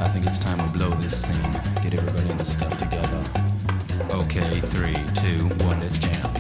I think it's time we blow this scene. Get everybody in the stuff together. Okay, 3, 2, 1, let's jam.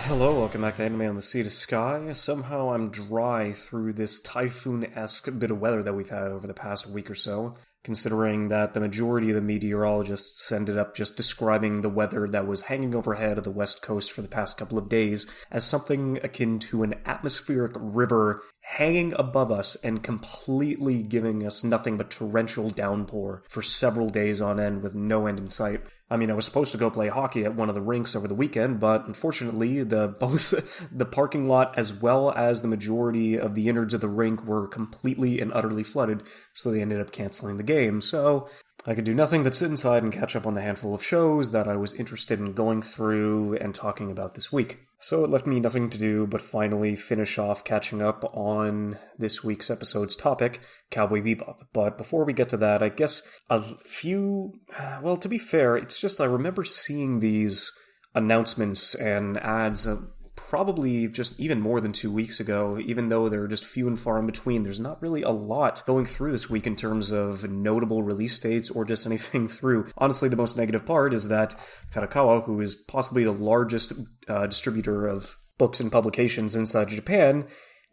Hello, welcome back to Anime on the Sea to Sky. Somehow I'm dry through this typhoon-esque bit of weather that we've had over the past week or so, considering that the majority of the meteorologists ended up just describing the weather that was hanging overhead of the west coast for the past couple of days as something akin to an atmospheric river hanging above us and completely giving us nothing but torrential downpour for several days on end with no end in sight. I mean, I was supposed to go play hockey at one of the rinks over the weekend, but unfortunately, both the parking lot as well as the majority of the innards of the rink were completely and utterly flooded, so they ended up canceling the game. So I could do nothing but sit inside and catch up on the handful of shows that I was interested in going through and talking about this week. So it left me nothing to do but finally finish off catching up on this week's episode's topic, Cowboy Bebop. But before we get to that, I guess well, to be fair, it's just I remember seeing these announcements and ads probably just even more than 2 weeks ago, even though they're just few and far in between. There's not really a lot going through this week in terms of notable release dates or just anything through. Honestly, the most negative part is that Kadokawa, who is possibly the largest distributor of books and publications inside Japan,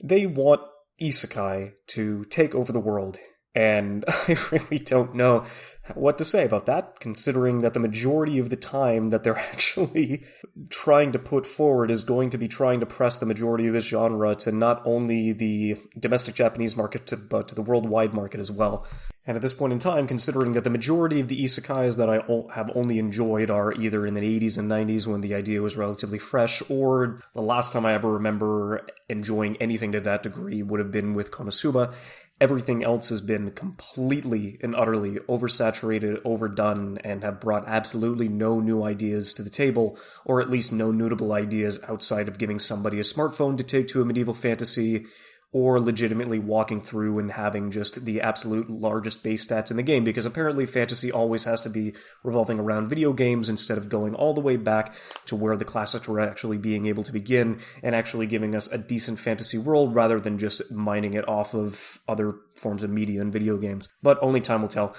they want isekai to take over the world. And I really don't know what to say about that, considering that the majority of the time that they're actually trying to put forward is going to be trying to press the majority of this genre to not only the domestic Japanese market, but to the worldwide market as well. And at this point in time, considering that the majority of the isekais that I have only enjoyed are either in the 80s and 90s when the idea was relatively fresh, or the last time I ever remember enjoying anything to that degree would have been with Konosuba, everything else has been completely and utterly oversaturated, overdone, and have brought absolutely no new ideas to the table, or at least no notable ideas outside of giving somebody a smartphone to take to a medieval fantasy, or legitimately walking through and having just the absolute largest base stats in the game, because apparently fantasy always has to be revolving around video games instead of going all the way back to where the classics were actually being able to begin and actually giving us a decent fantasy world rather than just mining it off of other forms of media and video games. But only time will tell.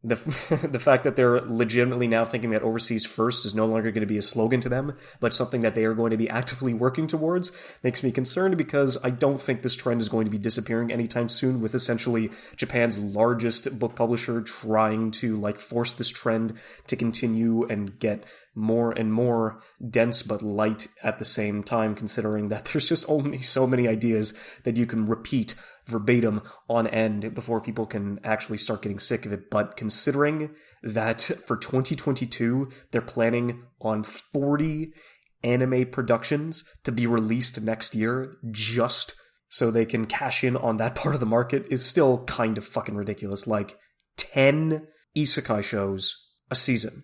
The fact that they're legitimately now thinking that overseas first is no longer going to be a slogan to them, but something that they are going to be actively working towards, makes me concerned, because I don't think this trend is going to be disappearing anytime soon, with essentially Japan's largest book publisher trying to force this trend to continue and get more and more dense but light at the same time, considering that there's just only so many ideas that you can repeat verbatim on end before people can actually start getting sick of it. But considering that for 2022, they're planning on 40 anime productions to be released next year just so they can cash in on that part of the market is still kind of fucking ridiculous. 10 isekai shows a season,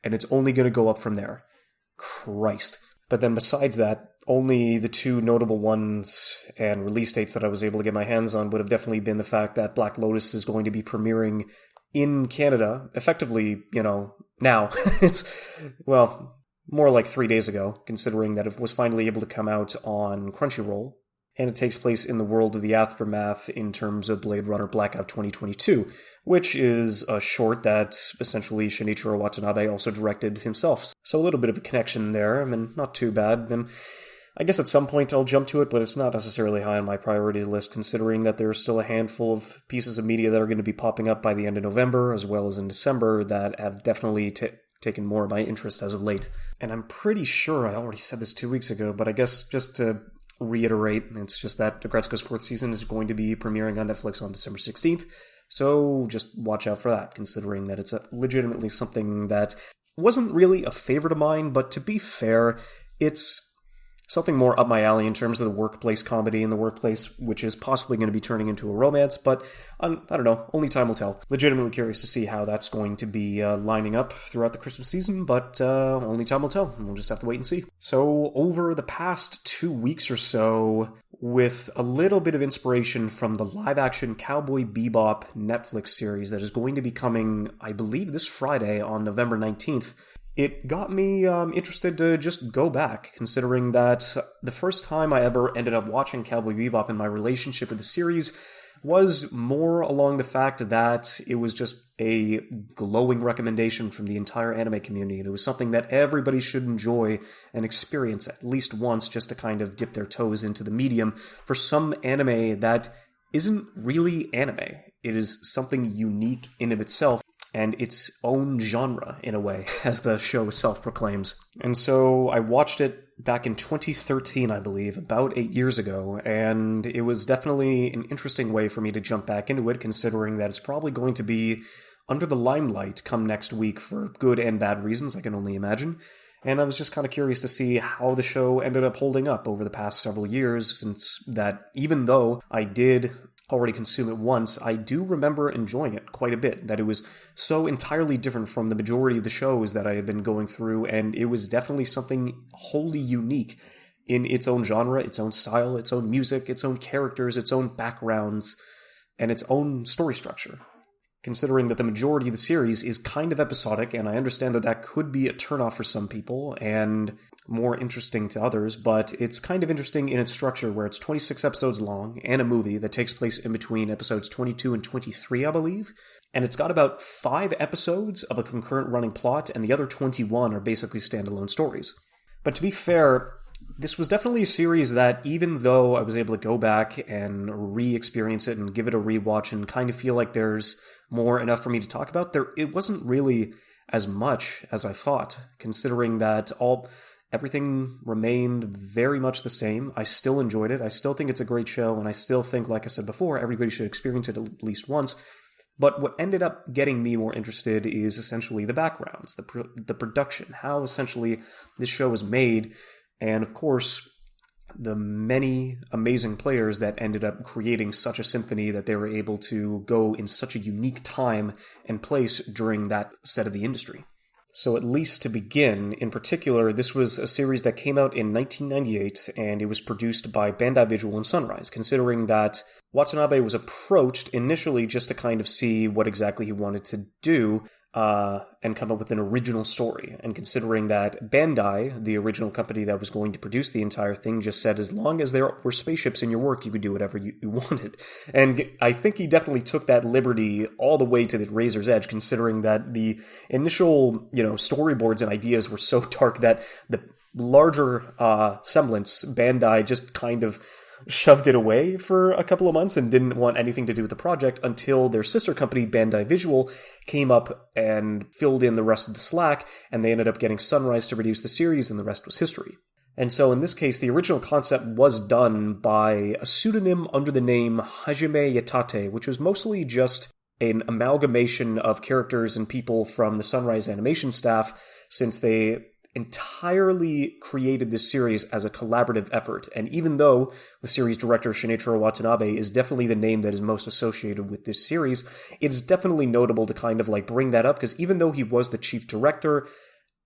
and it's only going to go up from there. Christ. But then besides that, only the two notable ones and release dates that I was able to get my hands on would have definitely been the fact that Black Lotus is going to be premiering in Canada, effectively, now. It's, more like 3 days ago, considering that it was finally able to come out on Crunchyroll. And it takes place in the world of the aftermath in terms of Blade Runner Blackout 2022, which is a short that essentially Shinichiro Watanabe also directed himself. So a little bit of a connection there, not too bad. And I guess at some point I'll jump to it, but it's not necessarily high on my priority list, considering that there are still a handful of pieces of media that are going to be popping up by the end of November, as well as in December, that have definitely taken more of my interest as of late. And I'm pretty sure I already said this 2 weeks ago, but I guess just to reiterate, it's just that Agretsuko's fourth season is going to be premiering on Netflix on December 16th, so just watch out for that, considering that it's legitimately something that wasn't really a favorite of mine, but to be fair, it's something more up my alley in terms of the workplace comedy in the workplace, which is possibly going to be turning into a romance, but I don't know, only time will tell. Legitimately curious to see how that's going to be lining up throughout the Christmas season, but only time will tell, and we'll just have to wait and see. So over the past 2 weeks or so, with a little bit of inspiration from the live-action Cowboy Bebop Netflix series that is going to be coming, I believe, this Friday on November 19th, it got me interested to just go back, considering that the first time I ever ended up watching Cowboy Bebop and my relationship with the series was more along the fact that it was just a glowing recommendation from the entire anime community, and it was something that everybody should enjoy and experience at least once just to kind of dip their toes into the medium for some anime that isn't really anime. It is something unique in of itself and its own genre, in a way, as the show self-proclaims. And so I watched it back in 2013, I believe, about 8 years ago, and it was definitely an interesting way for me to jump back into it, considering that it's probably going to be under the limelight come next week for good and bad reasons, I can only imagine. And I was just kind of curious to see how the show ended up holding up over the past several years, since that even though I did already consume it once, I do remember enjoying it quite a bit, that it was so entirely different from the majority of the shows that I had been going through, and it was definitely something wholly unique in its own genre, its own style, its own music, its own characters, its own backgrounds, and its own story structure. Considering that the majority of the series is kind of episodic, and I understand that that could be a turnoff for some people, and more interesting to others, but it's kind of interesting in its structure where it's 26 episodes long and a movie that takes place in between episodes 22 and 23, I believe. And it's got about 5 episodes of a concurrent running plot, and the other 21 are basically standalone stories. But to be fair, this was definitely a series that, even though I was able to go back and re-experience it and give it a rewatch and kind of feel like there's more enough for me to talk about, it wasn't really as much as I thought, considering that everything remained very much the same. I still enjoyed it. I still think it's a great show, and I still think, like I said before, everybody should experience it at least once. But what ended up getting me more interested is essentially the backgrounds, the production, how essentially this show was made, and of course, the many amazing players that ended up creating such a symphony that they were able to go in such a unique time and place during that set of the industry. So at least to begin, in particular, this was a series that came out in 1998, and it was produced by Bandai Visual and Sunrise, considering that Watanabe was approached initially just to kind of see what exactly he wanted to do, and come up with an original story. And considering that Bandai, the original company that was going to produce the entire thing, just said as long as there were spaceships in your work, you could do whatever you wanted. And I think he definitely took that liberty all the way to the razor's edge, considering that the initial, storyboards and ideas were so dark that the larger semblance, Bandai just kind of shoved it away for a couple of months and didn't want anything to do with the project until their sister company, Bandai Visual, came up and filled in the rest of the slack, and they ended up getting Sunrise to produce the series, and the rest was history. And so in this case, the original concept was done by a pseudonym under the name Hajime Yatate, which was mostly just an amalgamation of characters and people from the Sunrise animation staff, since they entirely created this series as a collaborative effort. And even though the series director Shinichiro Watanabe is definitely the name that is most associated with this series, it's definitely notable to kind of bring that up, because even though he was the chief director,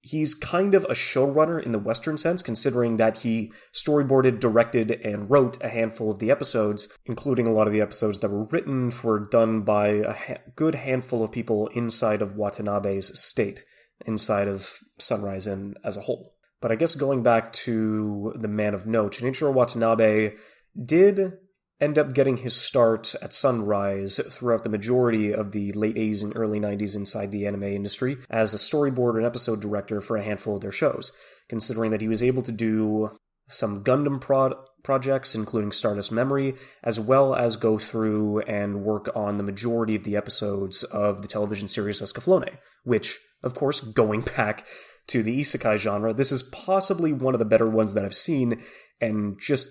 he's kind of a showrunner in the Western sense, considering that he storyboarded, directed, and wrote a handful of the episodes, including a lot of the episodes that were done by a good handful of people inside of Watanabe's estate, inside of Sunrise and as a whole. But I guess going back to the man of note, Shinichiro Watanabe did end up getting his start at Sunrise throughout the majority of the late 80s and early 90s inside the anime industry as a storyboard and episode director for a handful of their shows, considering that he was able to do some Gundam projects, including Stardust Memory, as well as go through and work on the majority of the episodes of the television series Escaflowne, which, of course, going back to the isekai genre, this is possibly one of the better ones that I've seen, and just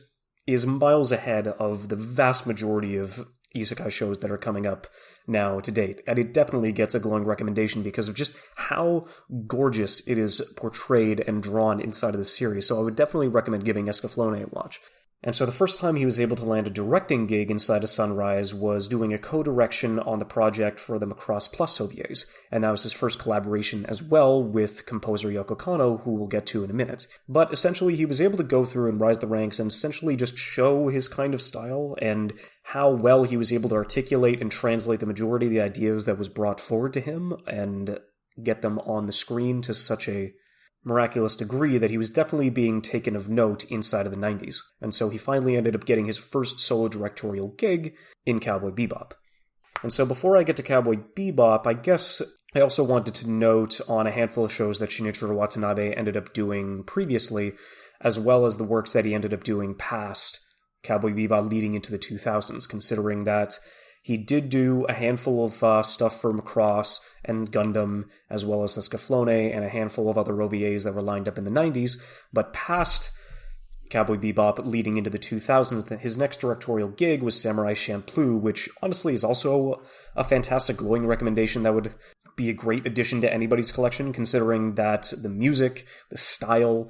is miles ahead of the vast majority of isekai shows that are coming up now to date. And it definitely gets a glowing recommendation because of just how gorgeous it is portrayed and drawn inside of the series. So I would definitely recommend giving Escaflowne a watch. And so the first time he was able to land a directing gig inside of Sunrise was doing a co-direction on the project for the Macross Plus OVAs, and that was his first collaboration as well with composer Yoko Kanno, who we'll get to in a minute. But essentially he was able to go through and rise the ranks and essentially just show his kind of style and how well he was able to articulate and translate the majority of the ideas that was brought forward to him, and get them on the screen to such a miraculous degree that he was definitely being taken of note inside of the 90s. And so he finally ended up getting his first solo directorial gig in Cowboy Bebop. And so before I get to Cowboy Bebop, I guess I also wanted to note on a handful of shows that Shinichiro Watanabe ended up doing previously, as well as the works that he ended up doing past Cowboy Bebop leading into the 2000s, considering that he did do a handful of stuff for Macross and Gundam, as well as Escaflowne, and a handful of other OVAs that were lined up in the 90s, but past Cowboy Bebop leading into the 2000s, his next directorial gig was Samurai Champloo, which honestly is also a fantastic glowing recommendation that would be a great addition to anybody's collection, considering that the music, the style,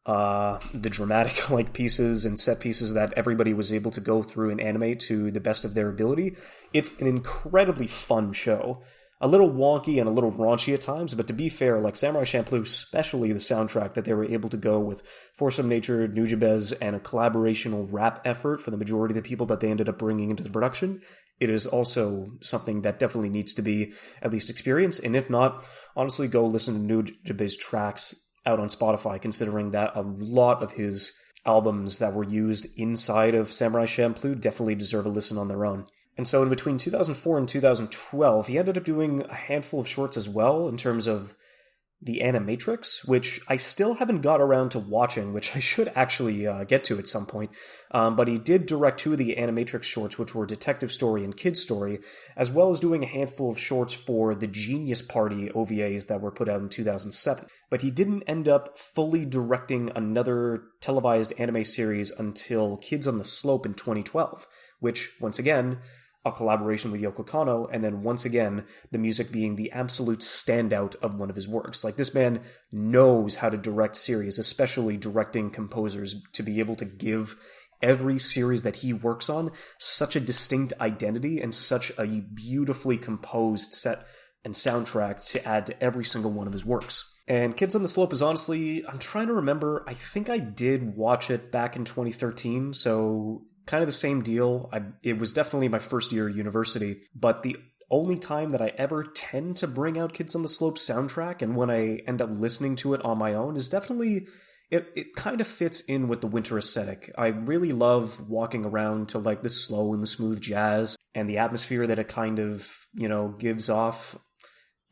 the dramatic pieces and set pieces that everybody was able to go through and animate to the best of their ability. It's an incredibly fun show. A little wonky and a little raunchy at times, but to be fair, Samurai Champloo, especially the soundtrack that they were able to go with Force of Nature, Nujabes, and a collaborational rap effort for the majority of the people that they ended up bringing into the production, it is also something that definitely needs to be at least experienced, and if not, honestly go listen to Nujabes' tracks out on Spotify, considering that a lot of his albums that were used inside of Samurai Champloo definitely deserve a listen on their own. And so in between 2004 and 2012, he ended up doing a handful of shorts as well in terms of the Animatrix, which I still haven't got around to watching, which I should actually get to at some point. But he did direct two of the Animatrix shorts, which were Detective Story and Kid Story, as well as doing a handful of shorts for the Genius Party OVAs that were put out in 2007. But he didn't end up fully directing another televised anime series until Kids on the Slope in 2012, which, once again, a collaboration with Yoko Kanno, and then once again, the music being the absolute standout of one of his works. This man knows how to direct series, especially directing composers, to be able to give every series that he works on such a distinct identity and such a beautifully composed set and soundtrack to add to every single one of his works. And Kids on the Slope is honestly, I'm trying to remember, I think I did watch it back in 2013, so kind of the same deal. It was definitely my first year of university, but the only time that I ever tend to bring out Kids on the Slope soundtrack, and when I end up listening to it on my own, is definitely, it kind of fits in with the winter aesthetic. I really love walking around to the slow and the smooth jazz, and the atmosphere that it kind of, gives off.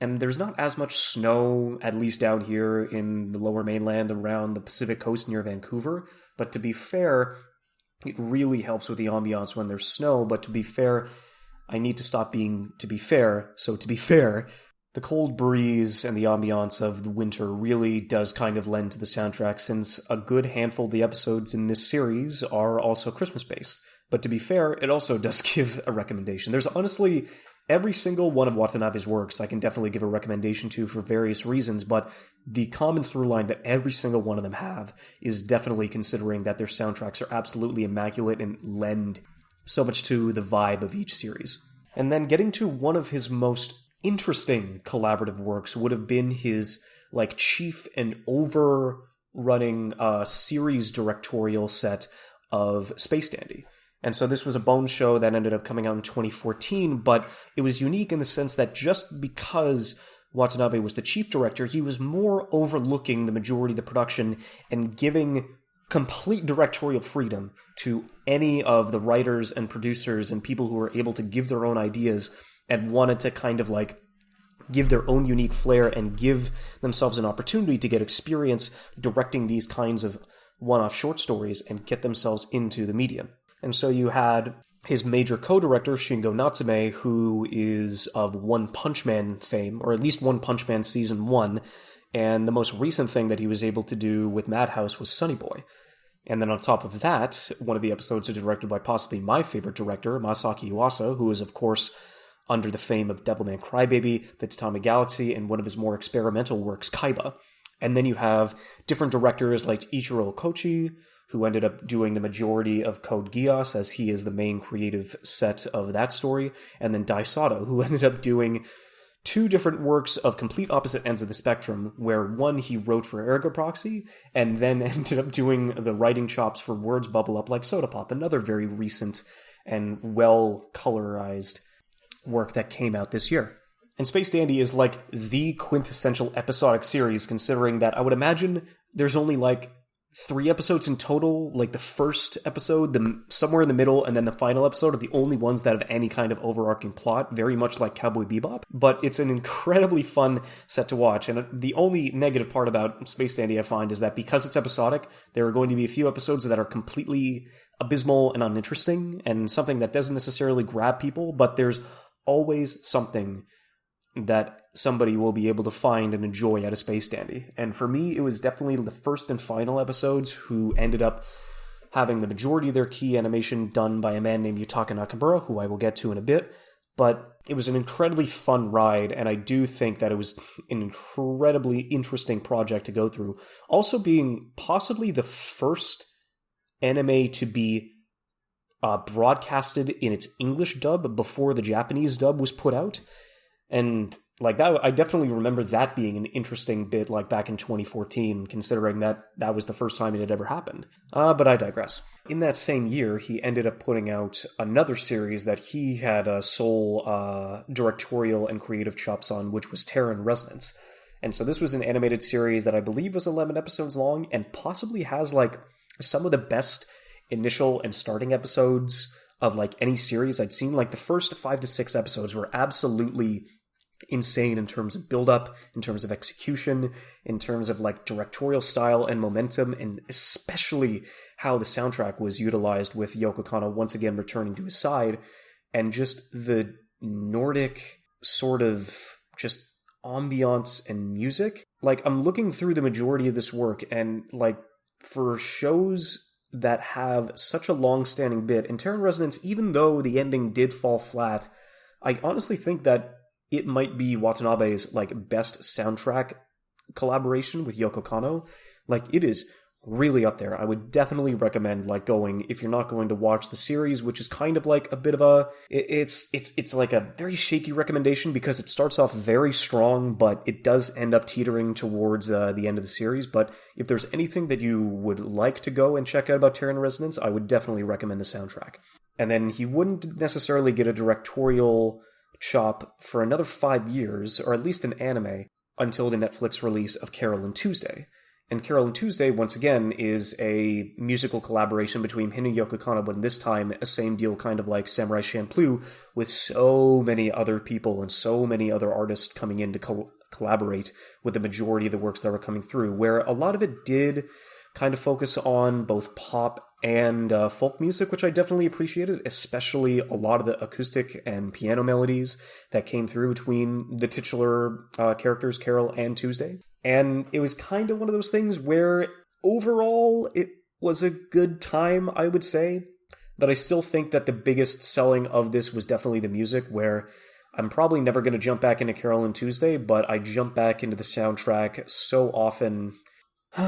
And there's not as much snow, at least down here in the lower mainland around the Pacific coast near Vancouver, but to be fair, it really helps with the ambiance when there's snow, but to be fair, I need to stop being to be fair. So to be fair, the cold breeze and the ambiance of the winter really does kind of lend to the soundtrack, since a good handful of the episodes in this series are also Christmas-based. But to be fair, it also does give a recommendation. There's honestly every single one of Watanabe's works I can definitely give a recommendation to for various reasons, but the common through line that every single one of them have is definitely considering that their soundtracks are absolutely immaculate and lend so much to the vibe of each series. And then getting to one of his most interesting collaborative works would have been his chief and overrunning series directorial set of Space Dandy. And so this was a Bones show that ended up coming out in 2014, but it was unique in the sense that just because Watanabe was the chief director, he was more overlooking the majority of the production and giving complete directorial freedom to any of the writers and producers and people who were able to give their own ideas and wanted to kind of give their own unique flair and give themselves an opportunity to get experience directing these kinds of one-off short stories and get themselves into the medium. And so you had his major co-director, Shingo Natsume, who is of One Punch Man fame, or at least One Punch Man Season 1, and the most recent thing that he was able to do with Madhouse was Sonny Boy. And then on top of that, one of the episodes is directed by possibly my favorite director, Masaki Yuasa, who is, of course, under the fame of Devilman Crybaby, The Tatami Galaxy, and one of his more experimental works, Kaiba. And then you have different directors like Ichiro Kochi, who ended up doing the majority of Code Geass, as he is the main creative set of that story, and then Dai Sato, who ended up doing two different works of complete opposite ends of the spectrum, where one he wrote for Ergo Proxy, and then ended up doing the writing chops for Words Bubble Up Like Soda Pop, another very recent and well-colorized work that came out this year. And Space Dandy is like the quintessential episodic series, considering that I would imagine there's only like 3 episodes in total. Like the first episode, somewhere in the middle, and then the final episode are the only ones that have any kind of overarching plot, very much like Cowboy Bebop. But it's an incredibly fun set to watch. And the only negative part about Space Dandy I find is that because it's episodic, there are going to be a few episodes that are completely abysmal and uninteresting, and something that doesn't necessarily grab people, but there's always something that somebody will be able to find and enjoy out of Space Dandy. And for me, it was definitely the first and final episodes who ended up having the majority of their key animation done by a man named Yutaka Nakamura, who I will get to in a bit. But it was an incredibly fun ride, and I do think that it was an incredibly interesting project to go through. Also being possibly the first anime to be broadcasted in its English dub before the Japanese dub was put out. And like that, I definitely remember that being an interesting bit, like back in 2014, considering that that was the first time it had ever happened. But I digress. In that same year, he ended up putting out another series that he had a sole directorial and creative chops on, which was Terror in Resonance. And so this was an animated series that I believe was 11 episodes long, and possibly has like some of the best initial and starting episodes of like any series I'd seen. Like the first 5 to 6 episodes were absolutely insane in terms of build-up, in terms of execution, in terms of like directorial style and momentum, and especially how the soundtrack was utilized with Yoko Kanno once again returning to his side, and just the Nordic sort of just ambiance and music. Like, I'm looking through the majority of this work, and like for shows that have such a long-standing bit, in Terror in Resonance, even though the ending did fall flat, I honestly think that it might be Watanabe's like best soundtrack collaboration with Yoko Kanno. Like, it is really up there. I would definitely recommend like going, if you're not going to watch the series, which is kind of like a bit of a, it's like a very shaky recommendation because it starts off very strong, but it does end up teetering towards the end of the series. But if there's anything that you would like to go and check out about Terror in Resonance, I would definitely recommend the soundtrack. And then he wouldn't necessarily get a directorial chop for another 5 years, or at least an anime, until the Netflix release of Carol and Tuesday. And Carol and Tuesday, once again, is a musical collaboration between him and Yoko Kanno, but this time a same deal, kind of like Samurai Champloo, with so many other people and so many other artists coming in to collaborate with the majority of the works that were coming through, where a lot of it did kind of focus on both pop and folk music, which I definitely appreciated, especially a lot of the acoustic and piano melodies that came through between the titular characters, Carol and Tuesday. And it was kind of one of those things where overall it was a good time, I would say. But I still think that the biggest selling of this was definitely the music, where I'm probably never going to jump back into Carol and Tuesday, but I jump back into the soundtrack so often.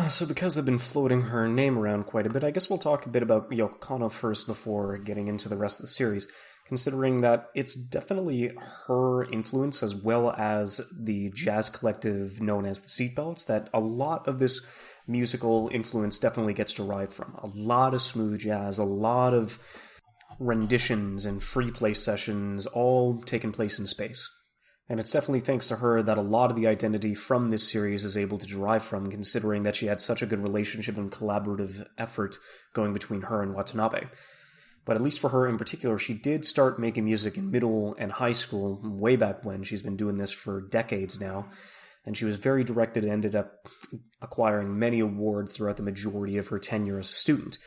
So because I've been floating her name around quite a bit, I guess we'll talk a bit about Yoko Kanno first before getting into the rest of the series, considering that it's definitely her influence, as well as the jazz collective known as the Seatbelts, that a lot of this musical influence definitely gets derived from. A lot of smooth jazz, a lot of renditions and free play sessions, all taking place in space. And it's definitely thanks to her that a lot of the identity from this series is able to derive from, considering that she had such a good relationship and collaborative effort going between her and Watanabe. But at least for her in particular, she did start making music in middle and high school, way back when. She's been doing this for decades now. And she was very directed and ended up acquiring many awards throughout the majority of her tenure as a student.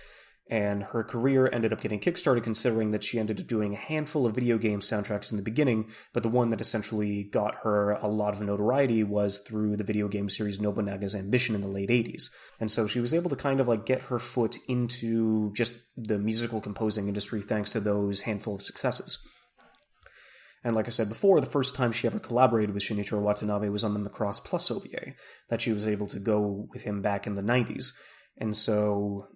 And her career ended up getting kickstarted, considering that she ended up doing a handful of video game soundtracks in the beginning, but the one that essentially got her a lot of notoriety was through the video game series Nobunaga's Ambition in the late 80s. And so she was able to kind of like get her foot into just the musical composing industry thanks to those handful of successes. And like I said before, the first time she ever collaborated with Shinichiro Watanabe was on the Macross Plus OVA, that she was able to go with him back in the 90s. And so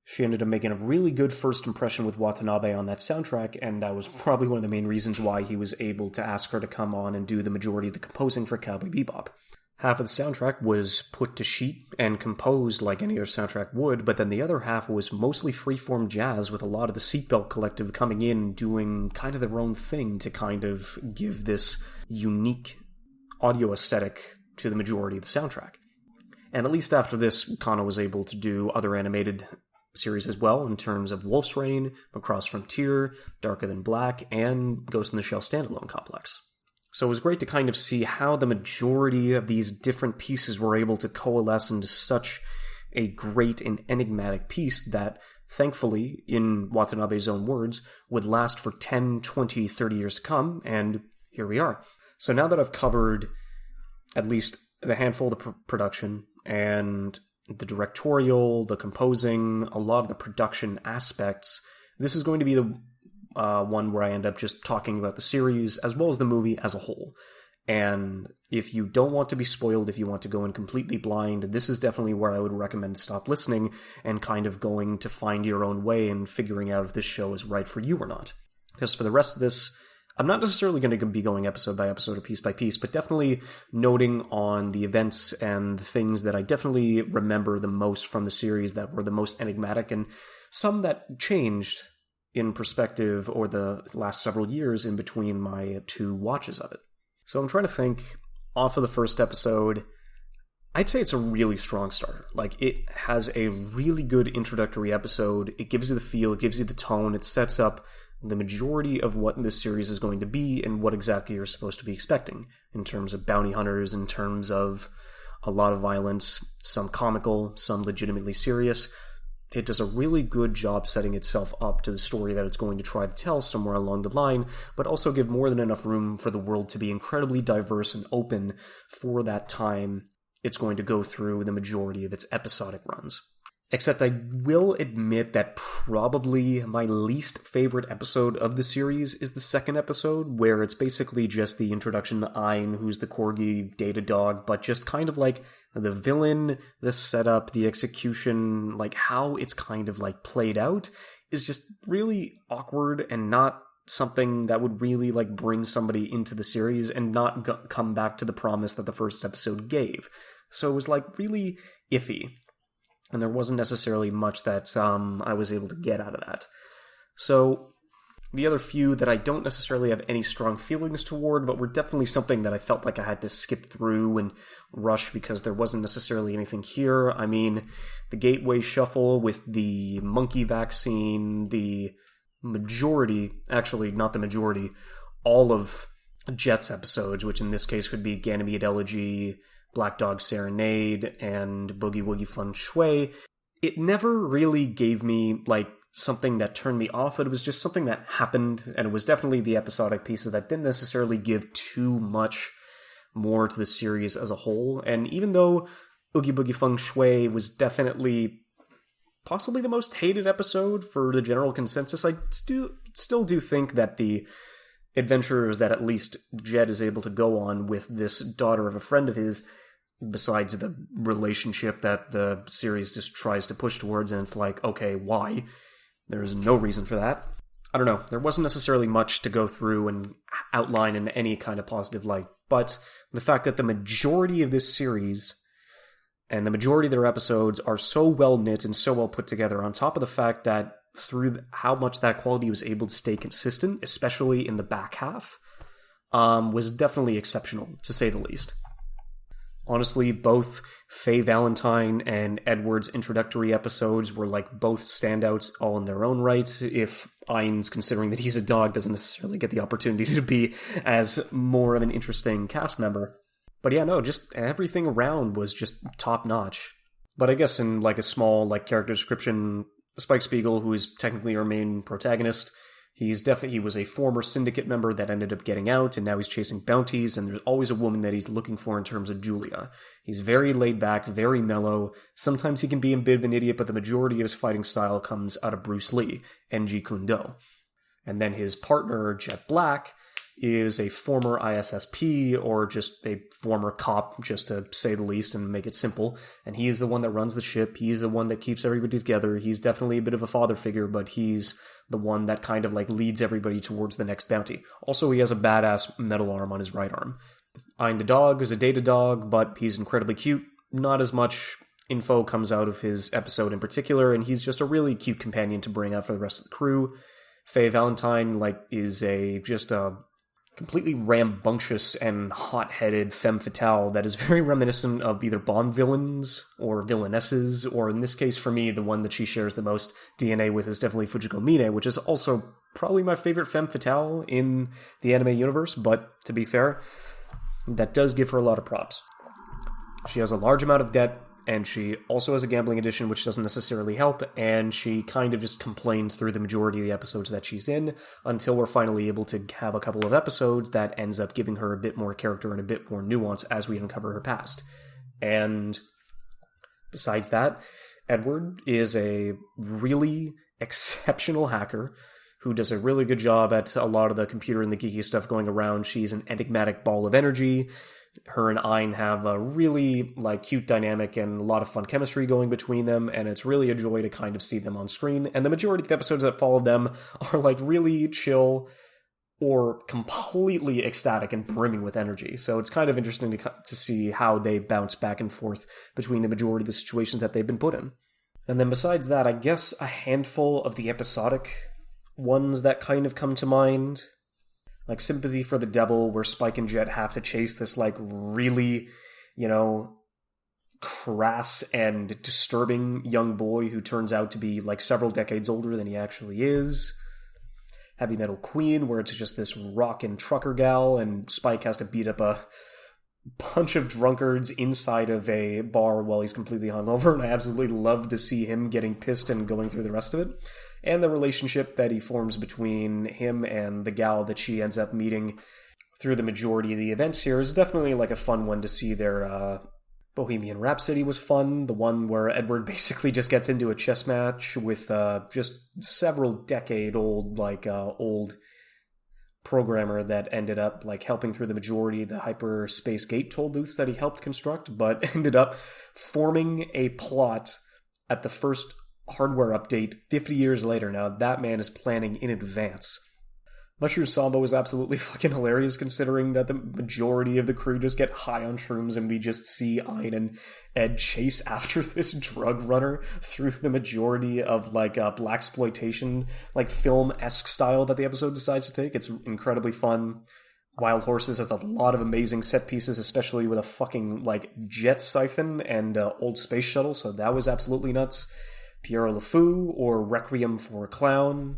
she ended up making a really good first impression with Watanabe on that soundtrack, and that was probably one of the main reasons why he was able to ask her to come on and do the majority of the composing for Cowboy Bebop. Half of the soundtrack was put to sheet and composed like any other soundtrack would, but then the other half was mostly freeform jazz with a lot of the Seatbelt Collective coming in and doing kind of their own thing to kind of give this unique audio aesthetic to the majority of the soundtrack. And at least after this, Kano was able to do other animated series as well, in terms of Wolf's Rain, Across Frontier, Darker Than Black, and Ghost in the Shell standalone complex. So it was great to kind of see how the majority of these different pieces were able to coalesce into such a great and enigmatic piece that, thankfully, in Watanabe's own words, would last for 10, 20, 30 years to come, and here we are. So now that I've covered at least the handful of the production and the directorial, the composing, a lot of the production aspects, this is going to be the one where I end up just talking about the series as well as the movie as a whole. And if you don't want to be spoiled, if you want to go in completely blind, this is definitely where I would recommend to stop listening and kind of going to find your own way and figuring out if this show is right for you or not. Because for the rest of this, I'm not necessarily going to be going episode by episode or piece by piece, but definitely noting on the events and the things that I definitely remember the most from the series that were the most enigmatic, and some that changed in perspective or the last several years in between my two watches of it. So I'm trying to think, off of the first episode, I'd say it's a really strong starter. Like, it has a really good introductory episode. It gives you the feel, it gives you the tone, it sets up the majority of what this series is going to be and what exactly you're supposed to be expecting in terms of bounty hunters, in terms of a lot of violence, some comical, some legitimately serious. It does a really good job setting itself up to the story that it's going to try to tell somewhere along the line, but also give more than enough room for the world to be incredibly diverse and open for that time it's going to go through the majority of its episodic runs. Except I will admit that probably my least favorite episode of the series is the second episode, where it's basically just the introduction to Ayn, who's the corgi data dog, but just kind of like the villain, the setup, the execution, like how it's kind of like played out is just really awkward and not something that would really like bring somebody into the series and not come back to the promise that the first episode gave. So it was like really iffy. And there wasn't necessarily much that I was able to get out of that. So the other few that I don't necessarily have any strong feelings toward, but were definitely something that I felt like I had to skip through and rush because there wasn't necessarily anything here. I mean, the Gateway Shuffle with the monkey vaccine, the majority, actually not the majority, all of Jet's episodes, which in this case would be Ganymede Elegy, Black Dog Serenade, and Boogie Woogie Fun Shui, it never really gave me, like, something that turned me off. It was just something that happened, and it was definitely the episodic pieces that didn't necessarily give too much more to the series as a whole. And even though Oogie Boogie Feng Shui was definitely possibly the most hated episode for the general consensus, I still do think that the adventures that at least Jet is able to go on with this daughter of a friend of his, besides the relationship that the series just tries to push towards, and it's like, okay, why? There's no reason for that. I don't know. There wasn't necessarily much to go through and outline in any kind of positive light, but the fact that the majority of this series and the majority of their episodes are so well knit and so well put together, on top of the fact that through how much that quality was able to stay consistent, especially in the back half, was definitely exceptional, to say the least. Honestly, both Faye Valentine and Edward's introductory episodes were like both standouts all in their own right, if Ain's, considering that he's a dog, doesn't necessarily get the opportunity to be as more of an interesting cast member. But yeah, no, just everything around was just top-notch. But I guess in like a small like character description, Spike Spiegel, who is technically our main protagonist, he was a former syndicate member that ended up getting out, and now he's chasing bounties, and there's always a woman that he's looking for in terms of Julia. He's very laid back, very mellow. Sometimes he can be a bit of an idiot, but the majority of his fighting style comes out of Bruce Lee, NG Kundo. And then his partner, Jet Black, is a former ISSP, or just a former cop, just to say the least and make it simple. And he is the one that runs the ship. He's the one that keeps everybody together. He's definitely a bit of a father figure, but he's the one that kind of like leads everybody towards the next bounty. Also, he has a badass metal arm on his right arm. Ein the dog is a data dog, but he's incredibly cute. Not as much info comes out of his episode in particular, and he's just a really cute companion to bring out for the rest of the crew. Faye Valentine, is just a completely rambunctious and hot-headed femme fatale that is very reminiscent of either Bond villains or villainesses, or in this case, for me, the one that she shares the most DNA with is definitely Fujiko Mine, which is also probably my favorite femme fatale in the anime universe, but to be fair, that does give her a lot of props. She has a large amount of debt, and she also has a gambling addiction, which doesn't necessarily help, and she kind of just complains through the majority of the episodes that she's in, until we're finally able to have a couple of episodes that ends up giving her a bit more character and a bit more nuance as we uncover her past. And besides that, Edward is a really exceptional hacker who does a really good job at a lot of the computer and the geeky stuff going around. She's an enigmatic ball of energy. Her and Ein have a really cute dynamic and a lot of fun chemistry going between them, and it's really a joy to kind of see them on screen. And the majority of the episodes that follow them are really chill or completely ecstatic and brimming with energy. So it's kind of interesting to see how they bounce back and forth between the majority of the situations that they've been put in. And then besides that, I guess a handful of the episodic ones that kind of come to mind, like Sympathy for the Devil, where Spike and Jet have to chase this really, crass and disturbing young boy who turns out to be several decades older than he actually is. Heavy Metal Queen, where it's just this rockin' trucker gal and Spike has to beat up a bunch of drunkards inside of a bar while he's completely hungover, and I absolutely love to see him getting pissed and going through the rest of it. And the relationship that he forms between him and the gal that she ends up meeting through the majority of the events here is definitely a fun one to see there. Bohemian Rhapsody was fun, the one where Edward basically just gets into a chess match with just several decade-old, old programmer that ended up helping through the majority of the hyperspace gate toll booths that he helped construct, but ended up forming a plot at the first hardware update 50 years later. Now that man is planning in advance. Mushroom Samba was absolutely fucking hilarious, considering that the majority of the crew just get high on shrooms and we just see Ein and Ed chase after this drug runner through the majority of blaxploitation film-esque style that the episode decides to take. It's incredibly fun. Wild Horses has a lot of amazing set pieces, especially with a fucking jet siphon and old space shuttle, so that was absolutely nuts. Pierrot Le Fou, or Requiem for a Clown,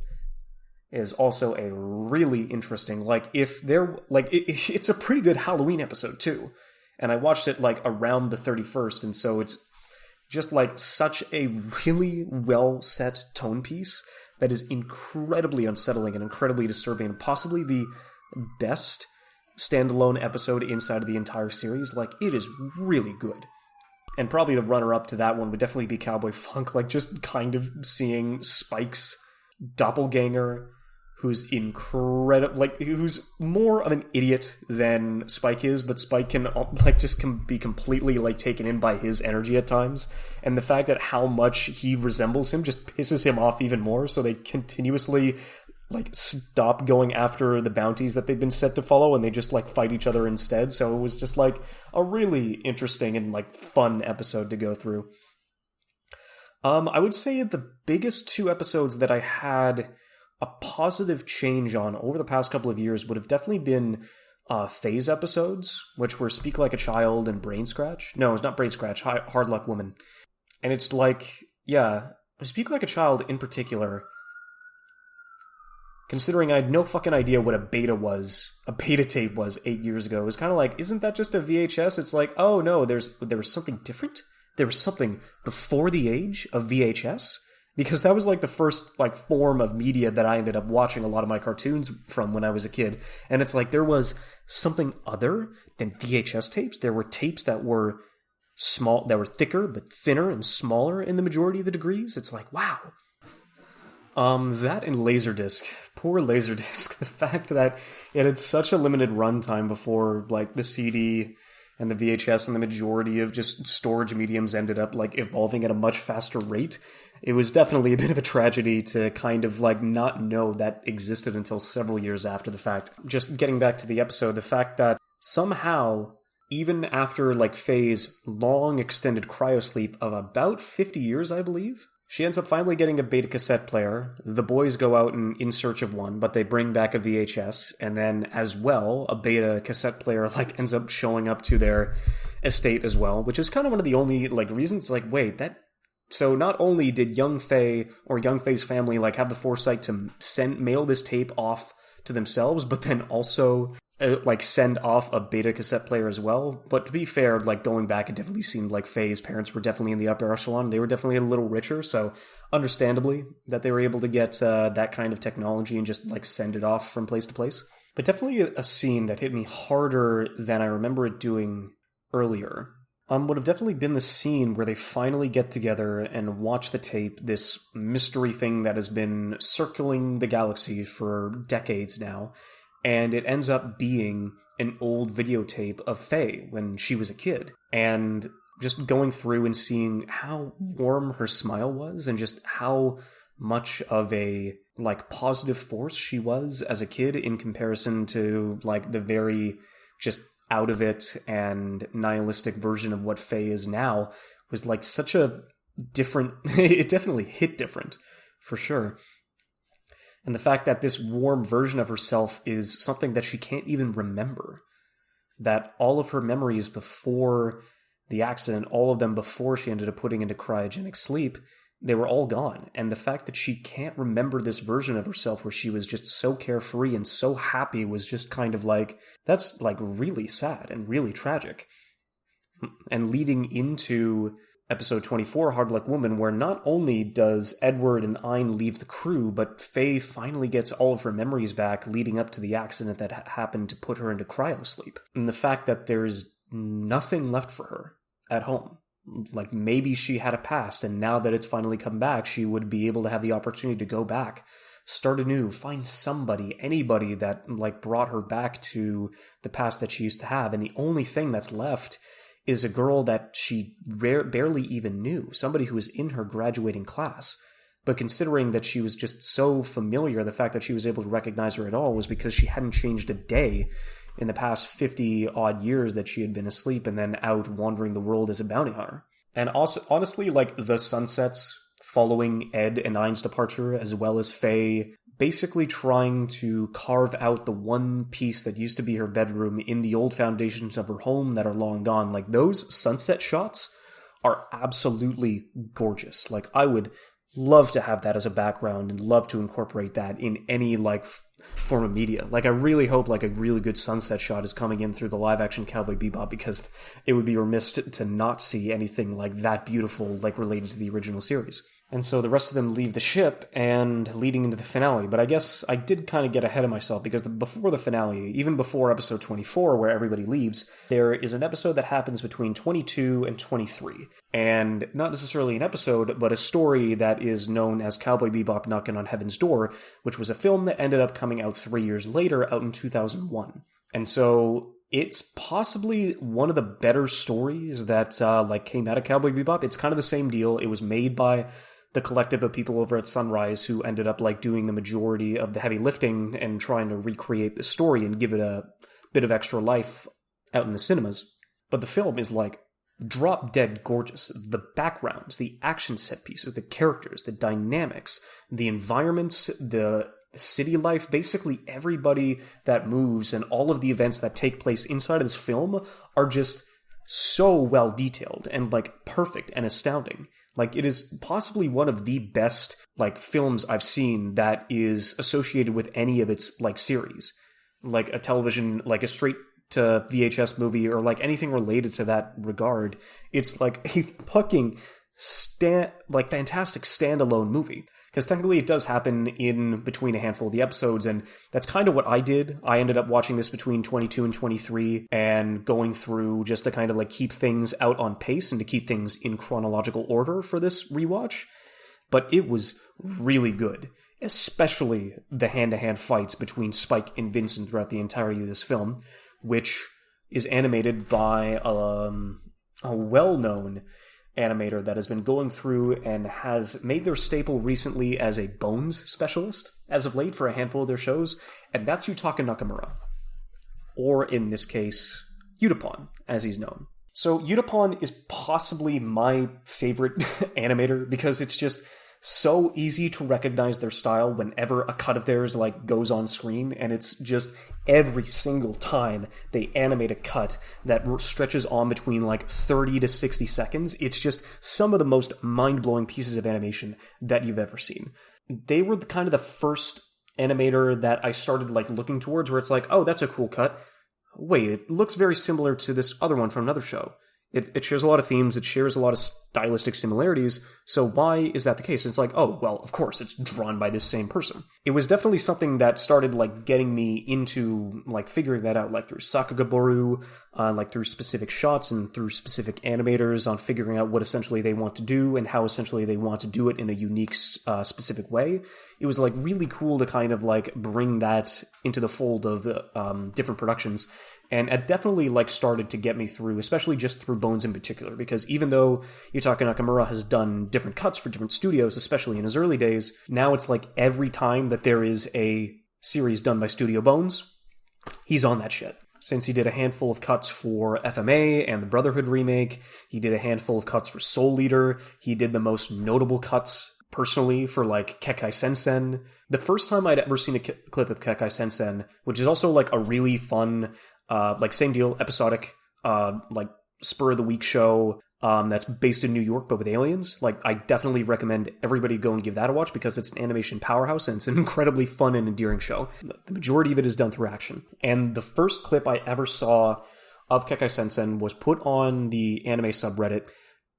is also a really interesting, it's a pretty good Halloween episode too. And I watched it around the 31st, and so it's just such a really well set tone piece that is incredibly unsettling and incredibly disturbing, and possibly the best standalone episode inside of the entire series. It is really good. And probably the runner-up to that one would definitely be Cowboy Funk, just kind of seeing Spike's doppelganger, who's incredible, who's more of an idiot than Spike is, but Spike can, can be completely, taken in by his energy at times. And the fact that how much he resembles him just pisses him off even more, so they continuously stop going after the bounties that they've been set to follow, and they just fight each other instead. So it was just a really interesting and fun episode to go through. I would say the biggest two episodes that I had a positive change on over the past couple of years would have definitely been Phase episodes, which were Speak Like a Child and Brain Scratch. No, it's not Brain Scratch, Hard Luck Woman. And it's Speak Like a Child in particular, considering I had no fucking idea what a beta tape was 8 years ago. It was kind of isn't that just a VHS? It's oh no, there was something different? There was something before the age of VHS? Because that was the first form of media that I ended up watching a lot of my cartoons from when I was a kid. And it's there was something other than VHS tapes. There were tapes that were small, that were thicker, but thinner and smaller in the majority of the degrees. It's wow. That and Laserdisc. Poor Laserdisc. The fact that it had such a limited runtime before, the CD and the VHS and the majority of just storage mediums ended up, evolving at a much faster rate. It was definitely a bit of a tragedy to kind of, not know that existed until several years after the fact. Just getting back to the episode, the fact that somehow, even after like Faye's long extended cryosleep of about 50 years, I believe, she ends up finally getting a beta cassette player. The boys go out in search of one, but they bring back a VHS, and then as well, a beta cassette player like ends up showing up to their estate as well, which is kind of one of the only like reasons like, wait, that so not only did young Faye or young Faye's family like have the foresight to mail this tape off to themselves, but then also like send off a beta cassette player as well. But to be fair, like going back, it definitely seemed like Faye's parents were definitely in the upper echelon. They were definitely a little richer, so understandably that they were able to get that kind of technology and just like send it off from place to place. But definitely a scene that hit me harder than I remember it doing earlier would have definitely been the scene where they finally get together and watch the tape, this mystery thing that has been circling the galaxy for decades now. And it ends up being an old videotape of Faye when she was a kid. And just going through and seeing how warm her smile was and just how much of a like positive force she was as a kid in comparison to like the very just out of it and nihilistic version of what Faye is now was like such a different, it definitely hit different for sure. And the fact that this warm version of herself is something that she can't even remember. That all of her memories before the accident, all of them before she ended up putting into cryogenic sleep, they were all gone. And the fact that she can't remember this version of herself where she was just so carefree and so happy was just kind of like, that's like really sad and really tragic. And leading into episode 24, Hard Luck Woman, where not only does Edward and Ein leave the crew, but Faye finally gets all of her memories back leading up to the accident that happened to put her into cryosleep. And the fact that there's nothing left for her at home. Like maybe she had a past, and now that it's finally come back, she would be able to have the opportunity to go back, start anew, find somebody, anybody that like brought her back to the past that she used to have. And the only thing that's left is a girl that she barely even knew, somebody who was in her graduating class. But considering that she was just so familiar, the fact that she was able to recognize her at all was because she hadn't changed a day in the past 50-odd years that she had been asleep and then out wandering the world as a bounty hunter. And also, honestly, like the sunsets following Ed and Ein's departure, as well as Faye basically trying to carve out the one piece that used to be her bedroom in the old foundations of her home that are long gone. Like, those sunset shots are absolutely gorgeous. Like, I would love to have that as a background and love to incorporate that in any, like, form of media. Like, I really hope, like, a really good sunset shot is coming in through the live-action Cowboy Bebop, because it would be remiss to not see anything like that beautiful, like, related to the original series. And so the rest of them leave the ship and leading into the finale. But I guess I did kind of get ahead of myself, because before the finale, even before episode 24, where everybody leaves, there is an episode that happens between 22 and 23. And not necessarily an episode, but a story that is known as Cowboy Bebop Knocking on Heaven's Door, which was a film that ended up coming out 3 years later, out in 2001. And so it's possibly one of the better stories that like came out of Cowboy Bebop. It's kind of the same deal. It was made by the collective of people over at Sunrise who ended up like doing the majority of the heavy lifting and trying to recreate the story and give it a bit of extra life out in the cinemas. But the film is like drop dead gorgeous. The backgrounds, the action set pieces, the characters, the dynamics, the environments, the city life, basically everybody that moves and all of the events that take place inside of this film are just so well detailed and like perfect and astounding. Like, it is possibly one of the best like films I've seen that is associated with any of its like series, like a television, like a straight to VHS movie or like anything related to that regard. It's like a fucking fantastic standalone movie. Because technically it does happen in between a handful of the episodes, and that's kind of what I did. I ended up watching this between 22 and 23 and going through just to kind of like keep things out on pace and to keep things in chronological order for this rewatch. But it was really good, especially the hand-to-hand fights between Spike and Vincent throughout the entirety of this film, which is animated by a well-known animator that has been going through and has made their staple recently as a bones specialist as of late for a handful of their shows, and that's Yutaka Nakamura. or in this case, Yutapon, as he's known. So Yutapon is possibly my favorite animator because it's just so easy to recognize their style whenever a cut of theirs like goes on screen, and it's just every single time they animate a cut that stretches on between like 30 to 60 seconds, it's just some of the most mind-blowing pieces of animation that you've ever seen. They were kind of the first animator that I started like looking towards where it's like, oh, that's a cool cut. Wait, it looks very similar to this other one from another show. It shares a lot of themes, it shares a lot of stylistic similarities, so why is that the case? It's like, oh, well, of course, it's drawn by this same person. It was definitely something that started, like, getting me into, like, figuring that out, like, through Sakagaboru, like, through specific shots and through specific animators on figuring out what essentially they want to do and how essentially they want to do it in a unique, specific way. It was, like, really cool to kind of, like, bring that into the fold of the different productions. And it definitely, like, started to get me through, especially just through Bones in particular, because even though Yutaka Nakamura has done different cuts for different studios, especially in his early days, now it's like every time that there is a series done by Studio Bones, he's on that shit. Since he did a handful of cuts for FMA and the Brotherhood remake, he did a handful of cuts for Soul Eater, he did the most notable cuts personally for, like, Kekkai Sensen. The first time I'd ever seen a clip of Kekkai Sensen, which is also, like, a really fun, like, same deal, episodic, like, spur of the week show that's based in New York but with aliens. Like, I definitely recommend everybody go and give that a watch because it's an animation powerhouse and it's an incredibly fun and endearing show. The majority of it is done through action. And the first clip I ever saw of Kekkai Sensen was put on the anime subreddit,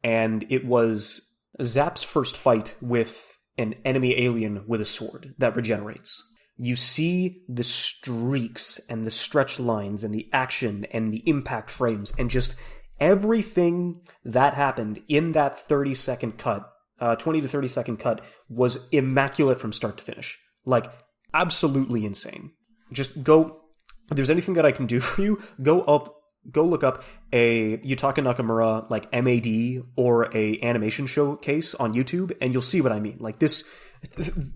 and it was Zap's first fight with an enemy alien with a sword that regenerates. You see the streaks and the stretch lines and the action and the impact frames and just everything that happened in that 30-second cut, 20 to 30-second cut, was immaculate from start to finish. Like, absolutely insane. Just go, if there's anything that I can do for you, go look up a Yutaka Nakamura, like, MAD or a animation showcase on YouTube, and you'll see what I mean. Like,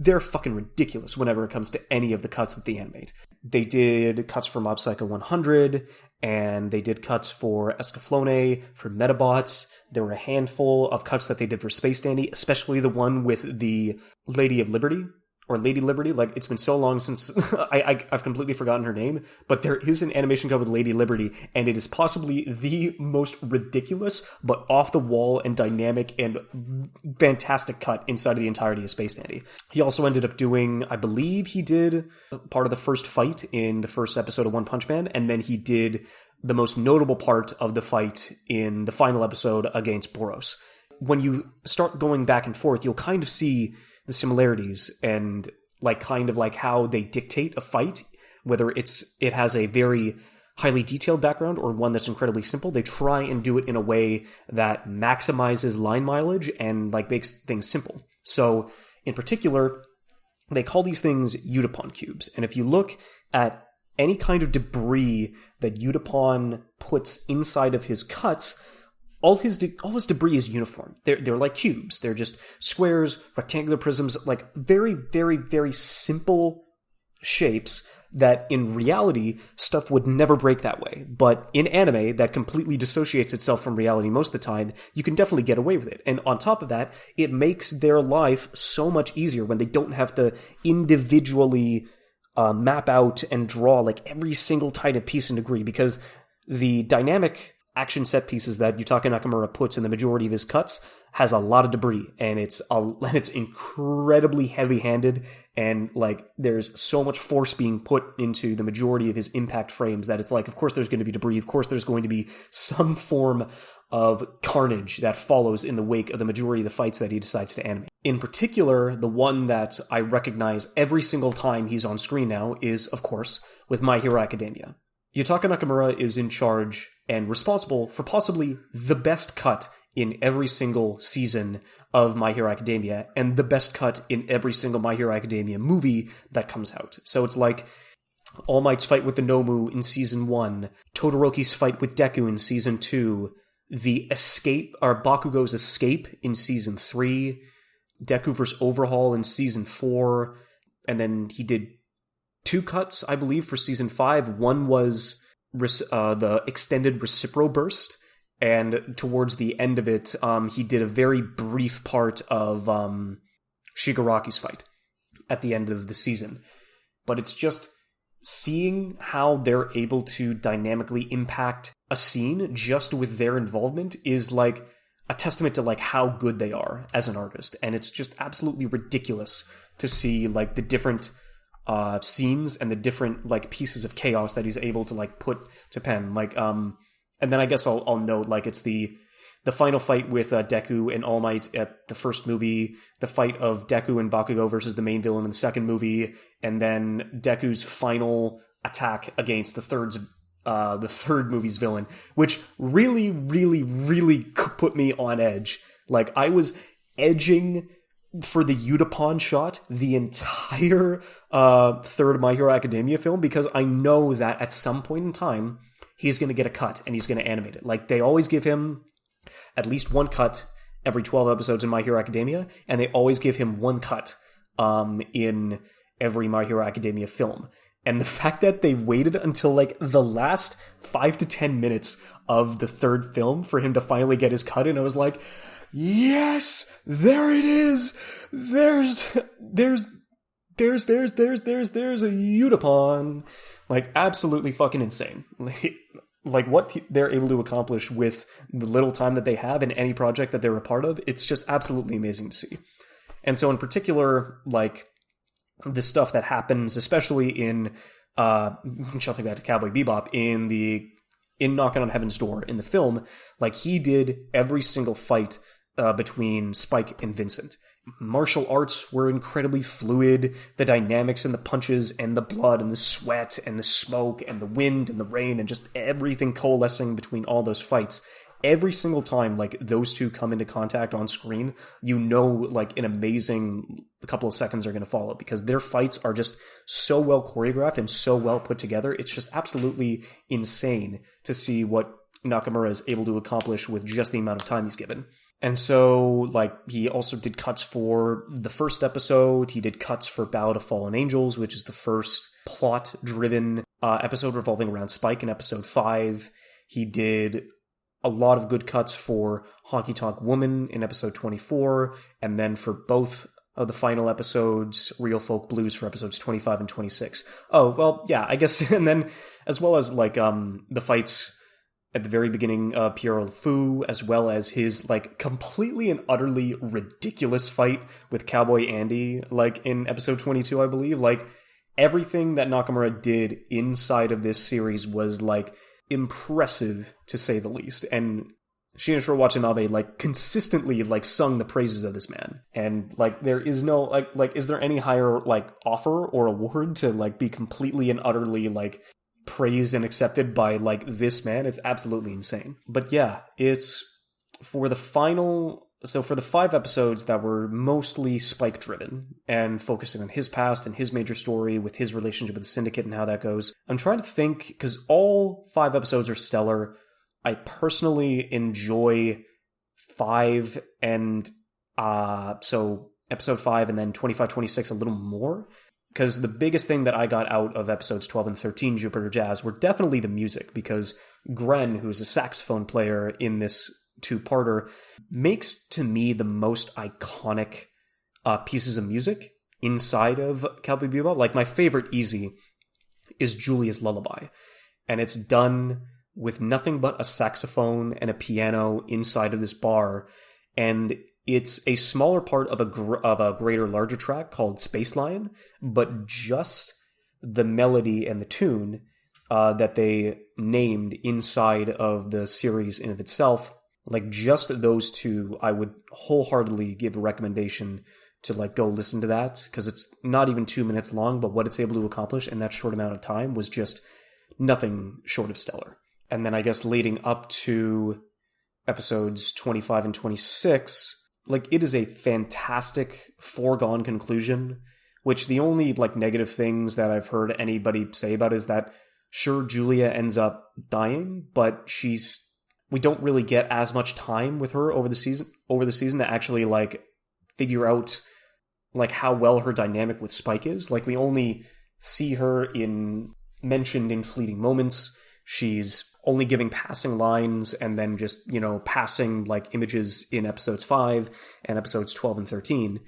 they're fucking ridiculous whenever it comes to any of the cuts that they animate. They did cuts for Mob Psycho 100, and they did cuts for Escaflowne, for Metabots. There were a handful of cuts that they did for Space Dandy, especially the one with the Lady of Liberty, or Lady Liberty. Like, it's been so long since I've completely forgotten her name, but there is an animation cut with Lady Liberty, and it is possibly the most ridiculous but off the wall and dynamic and fantastic cut inside of the entirety of Space Dandy. He also ended up doing, I believe he did part of the first fight in the first episode of One Punch Man, and then he did the most notable part of the fight in the final episode against Boros. When you start going back and forth, you'll kind of see the similarities and, like, kind of like how they dictate a fight, whether it has a very highly detailed background or one that's incredibly simple. They try and do it in a way that maximizes line mileage and, like, makes things simple. So in particular, they call these things Yutapon cubes. And if you look at any kind of debris that Yutapon puts inside of his cuts, all his debris is uniform. They're like cubes. They're just squares, rectangular prisms, like very, very, very simple shapes that in reality, stuff would never break that way. But in anime, that completely dissociates itself from reality most of the time, you can definitely get away with it. And on top of that, it makes their life so much easier when they don't have to individually map out and draw, like, every single tiny piece and degree, because the dynamic action set pieces that Yutaka Nakamura puts in the majority of his cuts has a lot of debris, and it's incredibly heavy-handed, and, like, there's so much force being put into the majority of his impact frames that it's like, of course there's going to be debris, of course there's going to be some form of carnage that follows in the wake of the majority of the fights that he decides to animate. In particular, the one that I recognize every single time he's on screen now is, of course, with My Hero Academia. Yutaka Nakamura is in charge and responsible for possibly the best cut in every single season of My Hero Academia, and the best cut in every single My Hero Academia movie that comes out. So it's like All Might's fight with the Nomu in Season 1, Todoroki's fight with Deku in Season 2, the escape, or Bakugo's escape in Season 3, Deku vs. Overhaul in Season 4, and then he did 2 cuts, I believe, for Season 5. One was the extended Recipro burst, and towards the end of it, he did a very brief part of Shigaraki's fight at the end of the season. But it's just seeing how they're able to dynamically impact a scene just with their involvement is like a testament to like how good they are as an artist. And it's just absolutely ridiculous to see like the different scenes and the different like pieces of chaos that he's able to like put to pen. Like and then I guess I'll note like it's the final fight with Deku and All Might at the first movie, the fight of Deku and Bakugo versus the main villain in the second movie, and then Deku's final attack against the third movie's villain, which really, really, really put me on edge. Like, I was edging for the Utapon shot the entire third My Hero Academia film, because I know that at some point in time, he's going to get a cut and he's going to animate it. Like, they always give him at least one cut every 12 episodes in My Hero Academia, and they always give him one cut in every My Hero Academia film. And the fact that they waited until like the last 5 to 10 minutes of the third film for him to finally get his cut in, I was like, yes, there it is. There's a Utapon. Like, absolutely fucking insane. Like what they're able to accomplish with the little time that they have in any project that they're a part of, it's just absolutely amazing to see. And so in particular, like, the stuff that happens, especially in jumping back to Cowboy Bebop, in Knocking on Heaven's Door in the film, like, he did every single fight between Spike and Vincent. Martial arts were incredibly fluid. The dynamics and the punches and the blood and the sweat and the smoke and the wind and the rain and just everything coalescing between all those fights. Every single time, like, those two come into contact on screen, you know, like, an amazing couple of seconds are going to follow, because their fights are just so well choreographed and so well put together. It's just absolutely insane to see what Nakamura is able to accomplish with just the amount of time he's given. And so, like, he also did cuts for the first episode. He did cuts for Ballad of Fallen Angels, which is the first plot-driven episode revolving around Spike in episode 5. He did a lot of good cuts for Honky Tonk Woman in episode 24, and then for both of the final episodes, Real Folk Blues for episodes 25 and 26. Oh, well, yeah, I guess, and then as well as, like, the fights at the very beginning of Pierrot Le Fou, as well as his, like, completely and utterly ridiculous fight with Cowboy Andy, like, in episode 22, I believe. Like, everything that Nakamura did inside of this series was, like, impressive, to say the least. And Shinichiro Watanabe, like, consistently, like, sung the praises of this man. And, like, there is no, like, is there any higher, like, offer or award to, like, be completely and utterly, like, praised and accepted by, like, this man? It's absolutely insane. But yeah, it's for the 5 episodes that were mostly Spike driven and focusing on his past and his major story with his relationship with the Syndicate and how that goes. I'm trying to think, because all 5 episodes are stellar. I personally enjoy 5 and so episode 5 and then 25, 26 a little more. Because the biggest thing that I got out of episodes 12 and 13, Jupiter Jazz, were definitely the music. Because Gren, who's a saxophone player in this two-parter, makes, to me, the most iconic pieces of music inside of Cowboy Bebop. Like, my favorite easy is Julia's Lullaby. And it's done with nothing but a saxophone and a piano inside of this bar. And it's a smaller part of a greater, larger track called Space Lion, but just the melody and the tune that they named inside of the series in of itself, like, just those two, I would wholeheartedly give a recommendation to, like, go listen to that, because it's not even 2 minutes long, but what it's able to accomplish in that short amount of time was just nothing short of stellar. And then I guess leading up to episodes 25 and 26, like, it is a fantastic foregone conclusion, which the only, like, negative things that I've heard anybody say about is that, sure, Julia ends up dying, but we don't really get as much time with her over the season to actually, like, figure out, like, how well her dynamic with Spike is. Like, we only see her mentioned in fleeting moments. she's only giving passing lines and then just, passing like images in episodes 5 and episodes 12 and 13.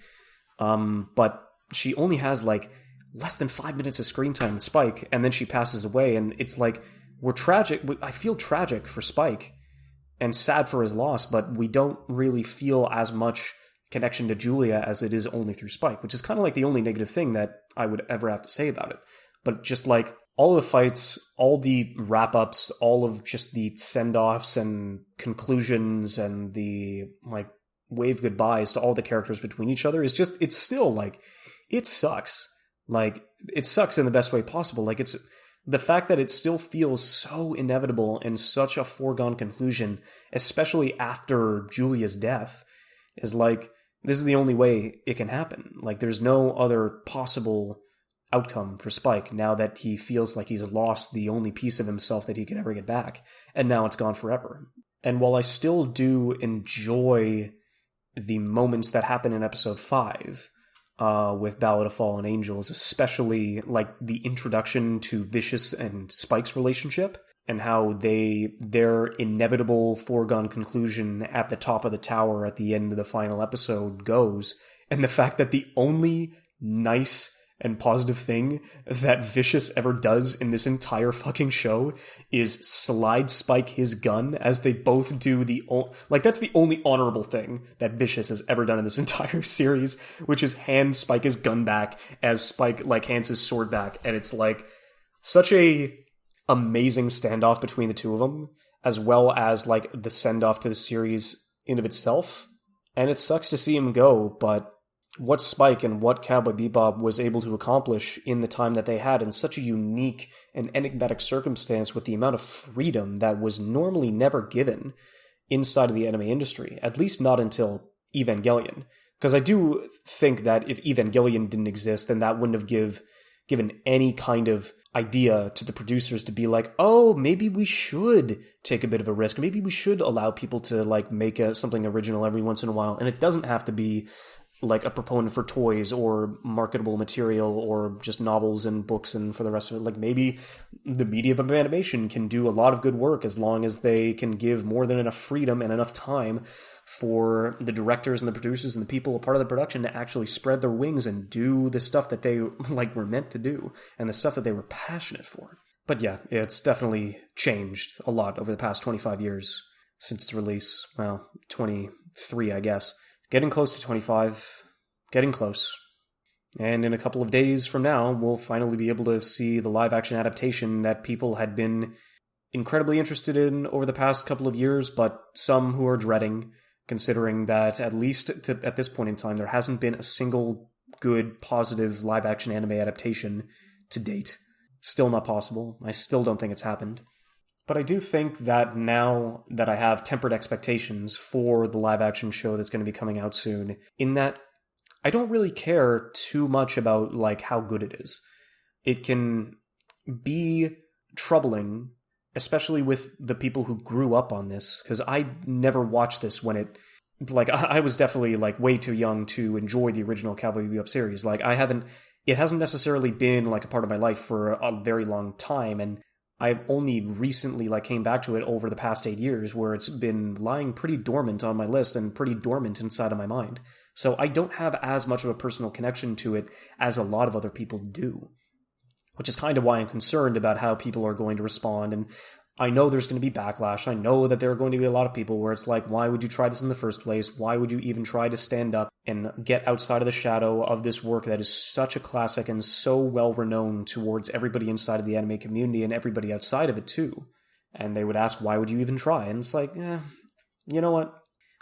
But she only has like less than 5 minutes of screen time with Spike, and then she passes away, and it's like, we're tragic. I feel tragic for Spike and sad for his loss, but we don't really feel as much connection to Julia as it is only through Spike, which is kind of like the only negative thing that I would ever have to say about it. But just like all the fights, all the wrap-ups, all of just the send-offs and conclusions and the like wave goodbyes to all the characters between each other is just, it's still like, it sucks. Like, it sucks in the best way possible. Like, it's the fact that it still feels so inevitable and such a foregone conclusion, especially after Julia's death, is like, this is the only way it can happen. Like, there's no other possible outcome for Spike now that he feels like he's lost the only piece of himself that he could ever get back, and now it's gone forever. And while I still do enjoy the moments that happen in episode 5, with Ballad of Fallen Angels, especially like the introduction to Vicious and Spike's relationship and how their inevitable foregone conclusion at the top of the tower at the end of the final episode goes, and the fact that the only nice and positive thing that Vicious ever does in this entire fucking show is slide Spike his gun as they both do that's the only honorable thing that Vicious has ever done in this entire series, which is hand Spike his gun back as Spike like hands his sword back, and it's like such a amazing standoff between the two of them, as well as like the send-off to the series in of itself. And it sucks to see him go, but what Spike and what Cowboy Bebop was able to accomplish in the time that they had in such a unique and enigmatic circumstance with the amount of freedom that was normally never given inside of the anime industry, at least not until Evangelion. Because I do think that if Evangelion didn't exist, then that wouldn't have given any kind of idea to the producers to be like, oh, maybe we should take a bit of a risk. Maybe we should allow people to like make something original every once in a while. And it doesn't have to be like a proponent for toys or marketable material or just novels and books and for the rest of it. Like maybe the medium of animation can do a lot of good work as long as they can give more than enough freedom and enough time for the directors and the producers and the people a part of the production to actually spread their wings and do the stuff that they like were meant to do and the stuff that they were passionate for. But yeah, it's definitely changed a lot over the past 25 years since its release. Well, 23, I guess. Getting close to 25. Getting close. And in a couple of days from now, we'll finally be able to see the live-action adaptation that people had been incredibly interested in over the past couple of years, but some who are dreading, considering that at least at this point in time, there hasn't been a single good, positive live-action anime adaptation to date. Still not possible. I still don't think it's happened. But I do think that now that I have tempered expectations for the live-action show that's going to be coming out soon, in that I don't really care too much about like how good it is. It can be troubling, especially with the people who grew up on this, because I never watched this when it... Like, I was definitely like way too young to enjoy the original Cowboy Bebop series. Like, it hasn't necessarily been like a part of my life for a very long time, and I've only recently like came back to it over the past 8 years, where it's been lying pretty dormant on my list and pretty dormant inside of my mind. So I don't have as much of a personal connection to it as a lot of other people do, which is kind of why I'm concerned about how people are going to respond. And I know there's going to be backlash. I know that there are going to be a lot of people where it's like, why would you try this in the first place? Why would you even try to stand up and get outside of the shadow of this work that is such a classic and so well renowned towards everybody inside of the anime community and everybody outside of it too? And they would ask, why would you even try? And it's like, you know what?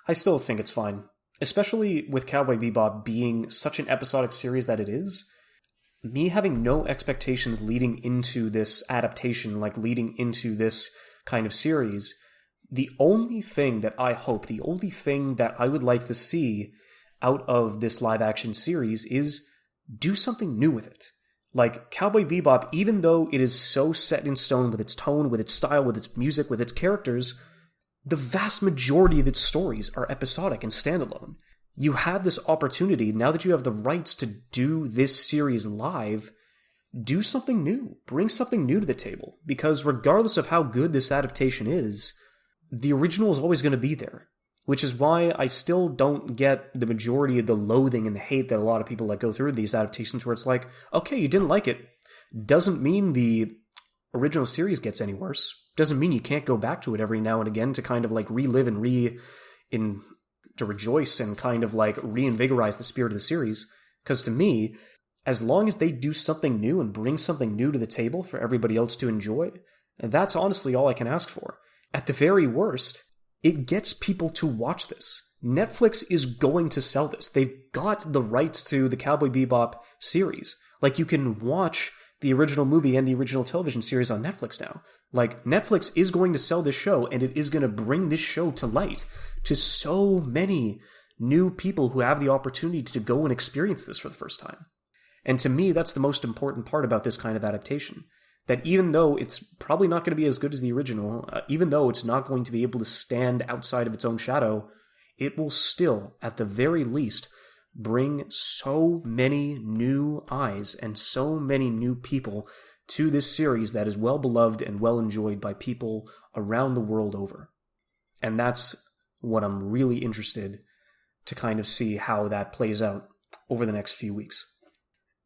I still think it's fine. Especially with Cowboy Bebop being such an episodic series that it is. Me having no expectations leading into this adaptation, like leading into this kind of series, the only thing that I hope, the only thing that I would like to see out of this live-action series is do something new with it. Like, Cowboy Bebop, even though it is so set in stone with its tone, with its style, with its music, with its characters, the vast majority of its stories are episodic and standalone. You have this opportunity, now that you have the rights to do this series live, do something new. Bring something new to the table. Because regardless of how good this adaptation is, the original is always going to be there. Which is why I still don't get the majority of the loathing and the hate that a lot of people that go through these adaptations where it's like, okay, you didn't like it. Doesn't mean the original series gets any worse. Doesn't mean you can't go back to it every now and again to kind of like relive and to rejoice and kind of like reinvigorize the spirit of the series. Because to me, as long as they do something new and bring something new to the table for everybody else to enjoy, that's honestly all I can ask for. At the very worst, it gets people to watch this. Netflix is going to sell this. They've got the rights to the Cowboy Bebop series. Like, you can watch the original movie and the original television series on Netflix now. Like, Netflix is going to sell this show, and it is going to bring this show to light to so many new people who have the opportunity to go and experience this for the first time. And to me, that's the most important part about this kind of adaptation. That even though it's probably not going to be as good as the original, even though it's not going to be able to stand outside of its own shadow, it will still, at the very least, bring so many new eyes and so many new people to this series that is well beloved and well enjoyed by people around the world over. And that's what I'm really interested to kind of see how that plays out over the next few weeks.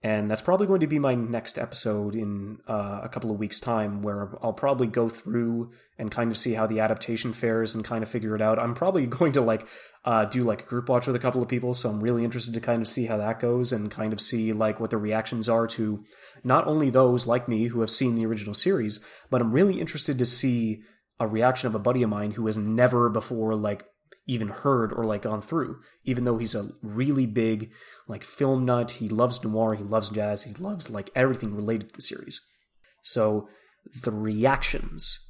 And that's probably going to be my next episode in a couple of weeks' time, where I'll probably go through and kind of see how the adaptation fares and kind of figure it out. I'm probably going to do a group watch with a couple of people, so I'm really interested to kind of see how that goes and kind of see what the reactions are to not only those like me who have seen the original series, but I'm really interested to see a reaction of a buddy of mine who has never before even heard or gone through, even though he's a really big film nut. He loves noir, he loves jazz, he loves everything related to the series. So the reactions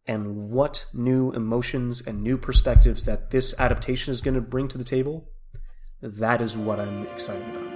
and what new emotions and new perspectives that this adaptation is going to bring to the table, that is what I'm excited about.